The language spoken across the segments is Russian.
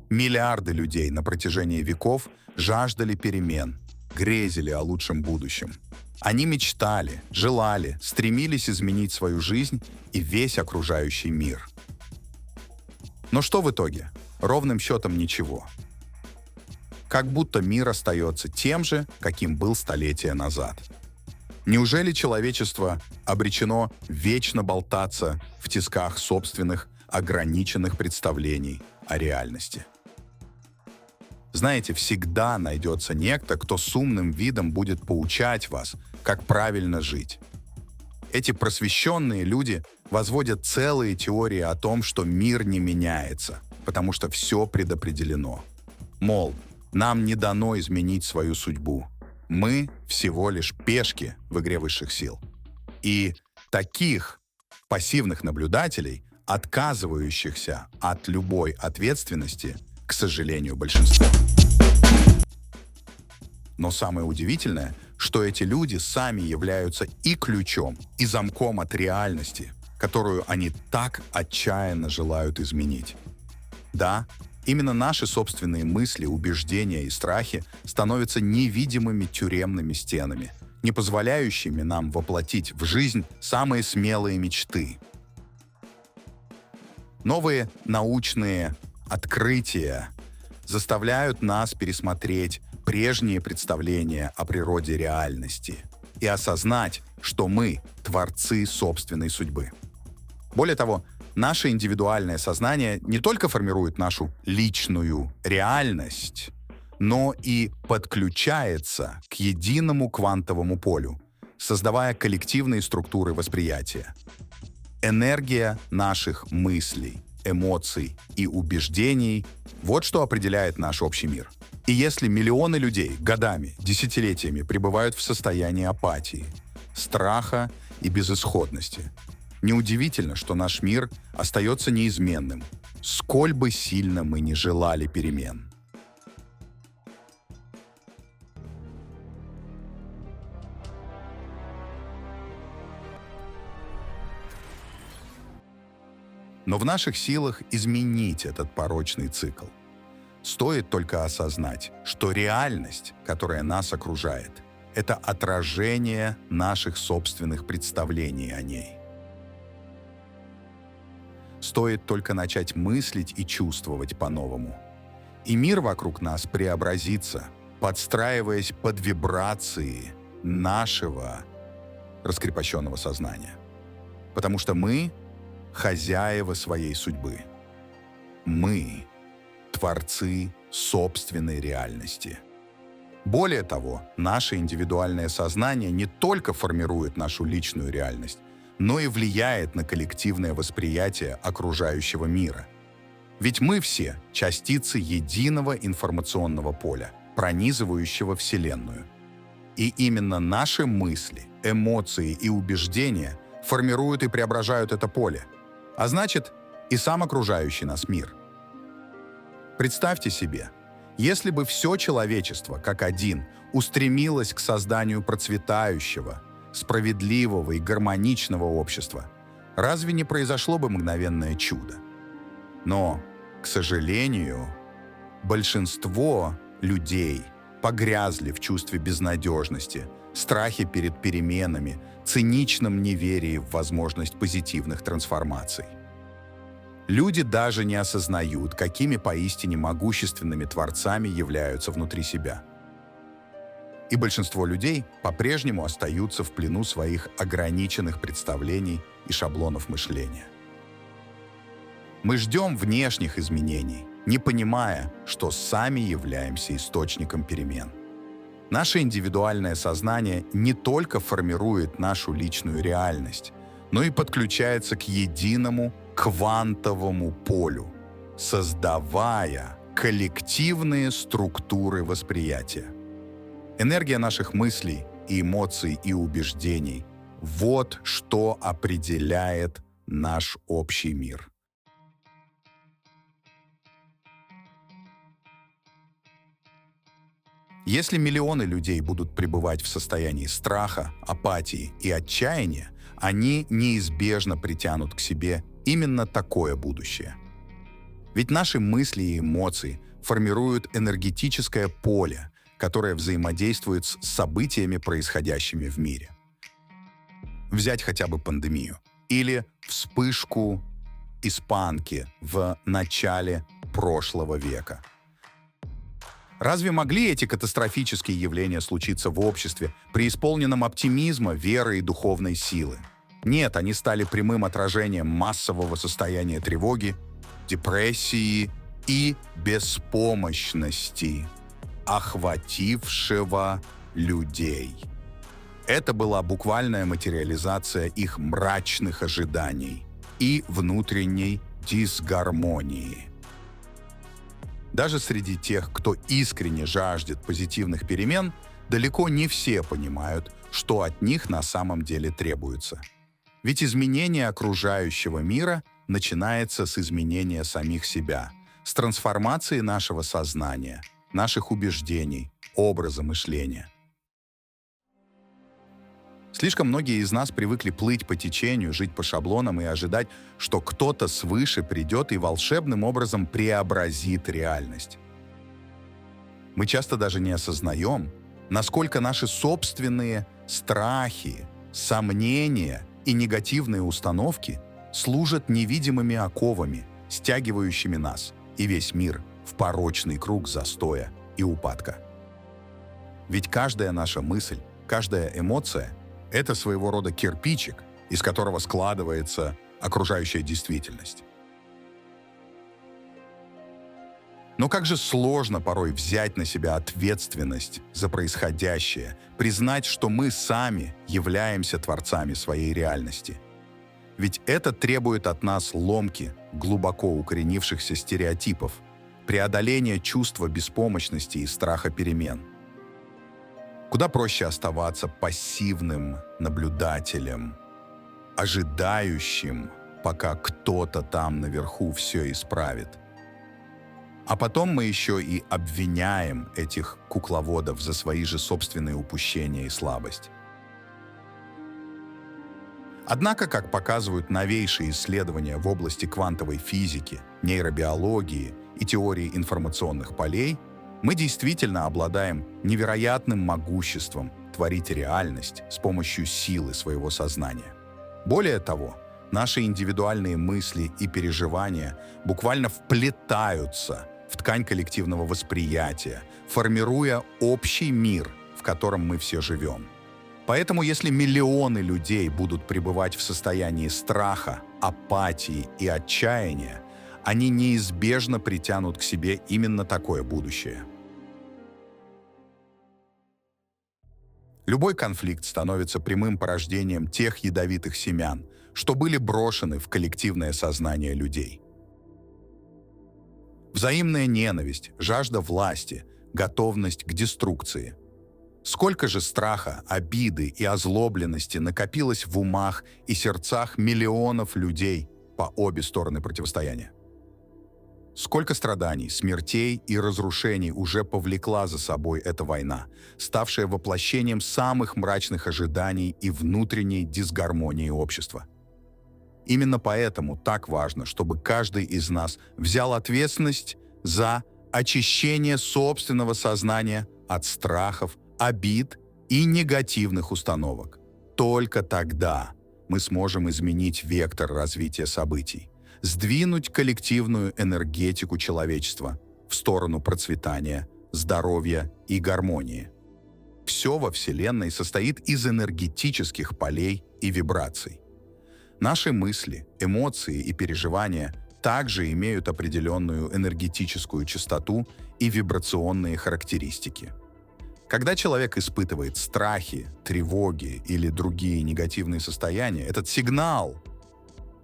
Миллиарды людей на протяжении веков жаждали перемен, грезили о лучшем будущем. Они мечтали, желали, стремились изменить свою жизнь и весь окружающий мир. Но что в итоге? Ровным счетом ничего. Как будто мир остается тем же, каким был столетия назад. Неужели человечество обречено вечно болтаться в тисках собственных ограниченных представлений о реальности? Знаете, всегда найдется некто, кто с умным видом будет поучать вас, как правильно жить. Эти просвещенные люди возводят целые теории о том, что мир не меняется, потому что все предопределено. Мол, нам не дано изменить свою судьбу. Мы всего лишь пешки в игре высших сил. И таких пассивных наблюдателей, отказывающихся от любой ответственности, к сожалению, большинство. Но самое удивительное, что эти люди сами являются и ключом, и замком от реальности, которую они так отчаянно желают изменить. Да, именно наши собственные мысли, убеждения и страхи становятся невидимыми тюремными стенами, не позволяющими нам воплотить в жизнь самые смелые мечты. Новые научные открытия заставляют нас пересмотреть прежние представления о природе реальности и осознать, что мы — творцы собственной судьбы. Более того, наше индивидуальное сознание не только формирует нашу личную реальность, но и подключается к единому квантовому полю, создавая коллективные структуры восприятия. Энергия наших мыслей, эмоций и убеждений — вот что определяет наш общий мир. И если миллионы людей годами, десятилетиями пребывают в состоянии апатии, страха и безысходности, неудивительно, что наш мир остается неизменным, сколь бы сильно мы ни желали перемен. Но в наших силах изменить этот порочный цикл. Стоит только осознать, что реальность, которая нас окружает, это отражение наших собственных представлений о ней. Стоит только начать мыслить и чувствовать по-новому. И мир вокруг нас преобразится, подстраиваясь под вибрации нашего раскрепощенного сознания. Потому что мы — хозяева своей судьбы. Мы — творцы собственной реальности. Более того, наше индивидуальное сознание не только формирует нашу личную реальность, но и влияет на коллективное восприятие окружающего мира. Ведь мы все — частицы единого информационного поля, пронизывающего Вселенную. И именно наши мысли, эмоции и убеждения формируют и преображают это поле, а значит, и сам окружающий нас мир. Представьте себе, если бы все человечество, как один, устремилось к созданию процветающего, справедливого и гармоничного общества, разве не произошло бы мгновенное чудо? Но, к сожалению, большинство людей погрязли в чувстве безнадежности, страхе перед переменами, циничном неверии в возможность позитивных трансформаций. Люди даже не осознают, какими поистине могущественными творцами являются внутри себя. И большинство людей по-прежнему остаются в плену своих ограниченных представлений и шаблонов мышления. Мы ждем внешних изменений, не понимая, что сами являемся источником перемен. Наше индивидуальное сознание не только формирует нашу личную реальность, но и подключается к единому квантовому полю, создавая коллективные структуры восприятия. Энергия наших мыслей и эмоций и убеждений — вот что определяет наш общий мир. Если миллионы людей будут пребывать в состоянии страха, апатии и отчаяния, они неизбежно притянут к себе именно такое будущее. Ведь наши мысли и эмоции формируют энергетическое поле, которое взаимодействует с событиями, происходящими в мире. Взять хотя бы пандемию или вспышку испанки в начале прошлого века. Разве могли эти катастрофические явления случиться в обществе, преисполненном оптимизма, веры и духовной силы? Нет, они стали прямым отражением массового состояния тревоги, депрессии и беспомощности, охватившего людей. Это была буквальная материализация их мрачных ожиданий и внутренней дисгармонии. Даже среди тех, кто искренне жаждет позитивных перемен, далеко не все понимают, что от них на самом деле требуется. Ведь изменение окружающего мира начинается с изменения самих себя, с трансформации нашего сознания, наших убеждений, образа мышления. Слишком многие из нас привыкли плыть по течению, жить по шаблонам и ожидать, что кто-то свыше придет и волшебным образом преобразит реальность. Мы часто даже не осознаем, насколько наши собственные страхи, сомнения и негативные установки служат невидимыми оковами, стягивающими нас и весь мир в порочный круг застоя и упадка. Ведь каждая наша мысль, каждая эмоция — это своего рода кирпичик, из которого складывается окружающая действительность. Но как же сложно порой взять на себя ответственность за происходящее, признать, что мы сами являемся творцами своей реальности. Ведь это требует от нас ломки глубоко укоренившихся стереотипов, преодоления чувства беспомощности и страха перемен. Куда проще оставаться пассивным наблюдателем, ожидающим, пока кто-то там наверху все исправит. А потом мы еще и обвиняем этих кукловодов за свои же собственные упущения и слабость. Однако, как показывают новейшие исследования в области квантовой физики, нейробиологии и теории информационных полей, мы действительно обладаем невероятным могуществом творить реальность с помощью силы своего сознания. Более того, наши индивидуальные мысли и переживания буквально вплетаются в ткань коллективного восприятия, формируя общий мир, в котором мы все живем. Поэтому, если миллионы людей будут пребывать в состоянии страха, апатии и отчаяния, они неизбежно притянут к себе именно такое будущее. Любой конфликт становится прямым порождением тех ядовитых семян, что были брошены в коллективное сознание людей. Взаимная ненависть, жажда власти, готовность к деструкции. Сколько же страха, обиды и озлобленности накопилось в умах и сердцах миллионов людей по обе стороны противостояния? Сколько страданий, смертей и разрушений уже повлекла за собой эта война, ставшая воплощением самых мрачных ожиданий и внутренней дисгармонии общества. Именно поэтому так важно, чтобы каждый из нас взял ответственность за очищение собственного сознания от страхов, обид и негативных установок. Только тогда мы сможем изменить вектор развития событий, сдвинуть коллективную энергетику человечества в сторону процветания, здоровья и гармонии. Все во Вселенной состоит из энергетических полей и вибраций. Наши мысли, эмоции и переживания также имеют определенную энергетическую частоту и вибрационные характеристики. Когда человек испытывает страхи, тревоги или другие негативные состояния, этот сигнал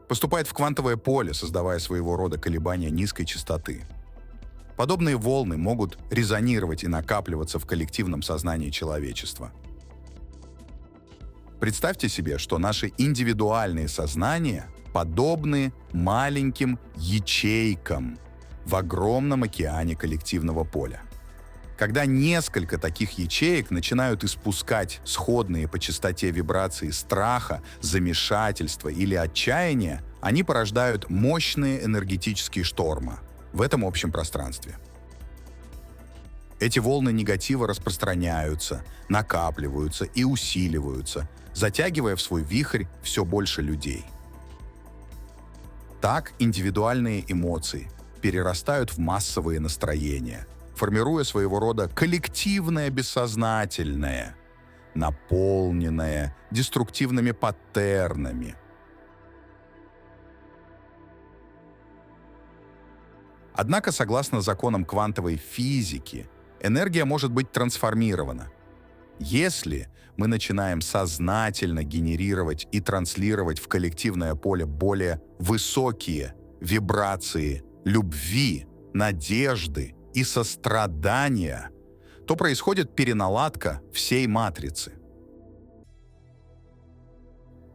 поступает в квантовое поле, создавая своего рода колебания низкой частоты. Подобные волны могут резонировать и накапливаться в коллективном сознании человечества. Представьте себе, что наши индивидуальные сознания подобны маленьким ячейкам в огромном океане коллективного поля. Когда несколько таких ячеек начинают испускать сходные по частоте вибрации страха, замешательства или отчаяния, они порождают мощные энергетические штормы, в этом общем пространстве. Эти волны негатива распространяются, накапливаются и усиливаются, затягивая в свой вихрь все больше людей. Так индивидуальные эмоции перерастают в массовые настроения, формируя своего рода коллективное бессознательное, наполненное деструктивными паттернами. Однако, согласно законам квантовой физики, энергия может быть трансформирована. Если мы начинаем сознательно генерировать и транслировать в коллективное поле более высокие вибрации любви, надежды и сострадания, то происходит переналадка всей матрицы.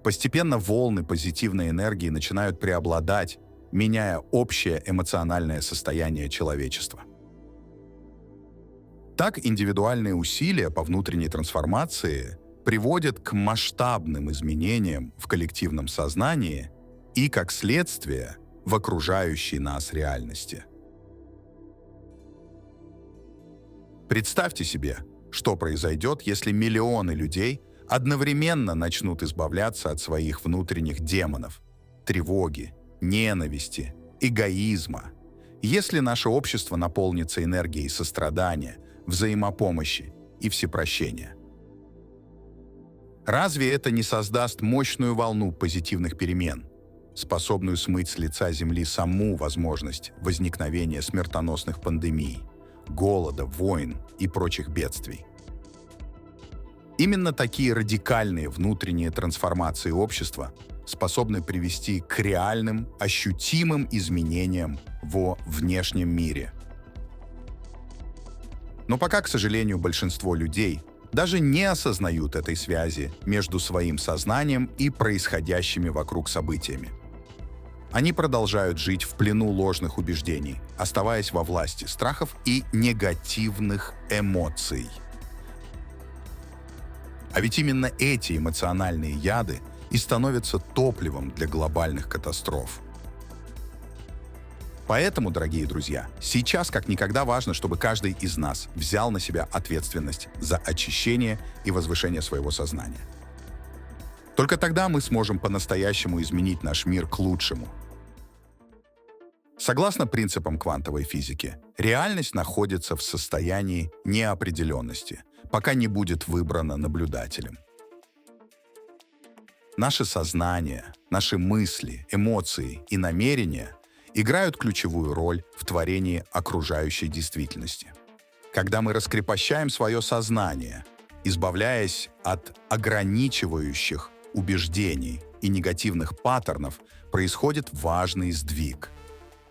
Постепенно волны позитивной энергии начинают преобладать, меняя общее эмоциональное состояние человечества. Так индивидуальные усилия по внутренней трансформации приводят к масштабным изменениям в коллективном сознании и, как следствие, в окружающей нас реальности. Представьте себе, что произойдет, если миллионы людей одновременно начнут избавляться от своих внутренних демонов, тревоги, ненависти, эгоизма, если наше общество наполнится энергией сострадания, взаимопомощи и всепрощения. Разве это не создаст мощную волну позитивных перемен, способную смыть с лица Земли саму возможность возникновения смертоносных пандемий, голода, войн и прочих бедствий? Именно такие радикальные внутренние трансформации общества способны привести к реальным, ощутимым изменениям во внешнем мире. Но пока, к сожалению, большинство людей даже не осознают этой связи между своим сознанием и происходящими вокруг событиями. Они продолжают жить в плену ложных убеждений, оставаясь во власти страхов и негативных эмоций. А ведь именно эти эмоциональные яды и становятся топливом для глобальных катастроф. Поэтому, дорогие друзья, сейчас как никогда важно, чтобы каждый из нас взял на себя ответственность за очищение и возвышение своего сознания. Только тогда мы сможем по-настоящему изменить наш мир к лучшему. Согласно принципам квантовой физики, реальность находится в состоянии неопределенности, пока не будет выбрана наблюдателем. Наше сознание, наши мысли, эмоции и намерения играют ключевую роль в творении окружающей действительности. Когда мы раскрепощаем свое сознание, избавляясь от ограничивающих убеждений и негативных паттернов, происходит важный сдвиг.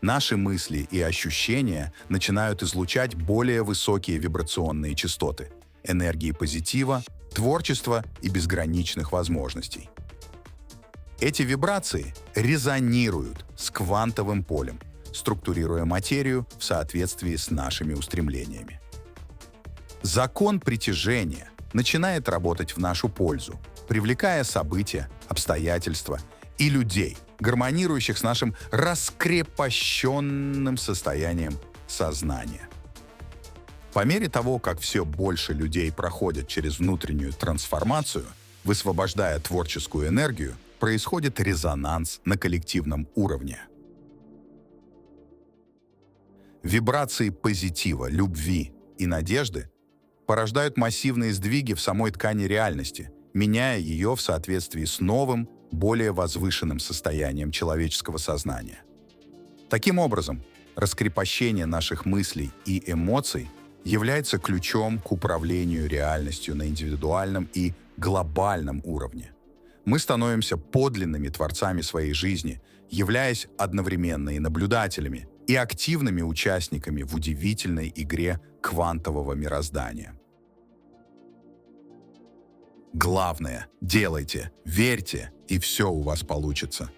Наши мысли и ощущения начинают излучать более высокие вибрационные частоты, энергии позитива, творчества и безграничных возможностей. Эти вибрации резонируют с квантовым полем, структурируя материю в соответствии с нашими устремлениями. Закон притяжения начинает работать в нашу пользу, привлекая события, обстоятельства и людей, гармонирующих с нашим раскрепощенным состоянием сознания. По мере того, как все больше людей проходят через внутреннюю трансформацию, высвобождая творческую энергию, происходит резонанс на коллективном уровне. Вибрации позитива, любви и надежды порождают массивные сдвиги в самой ткани реальности, меняя ее в соответствии с новым, более возвышенным состоянием человеческого сознания. Таким образом, раскрепощение наших мыслей и эмоций является ключом к управлению реальностью на индивидуальном и глобальном уровне. Мы становимся подлинными творцами своей жизни, являясь одновременно и наблюдателями, и активными участниками в удивительной игре квантового мироздания. Главное – делайте, верьте, и все у вас получится.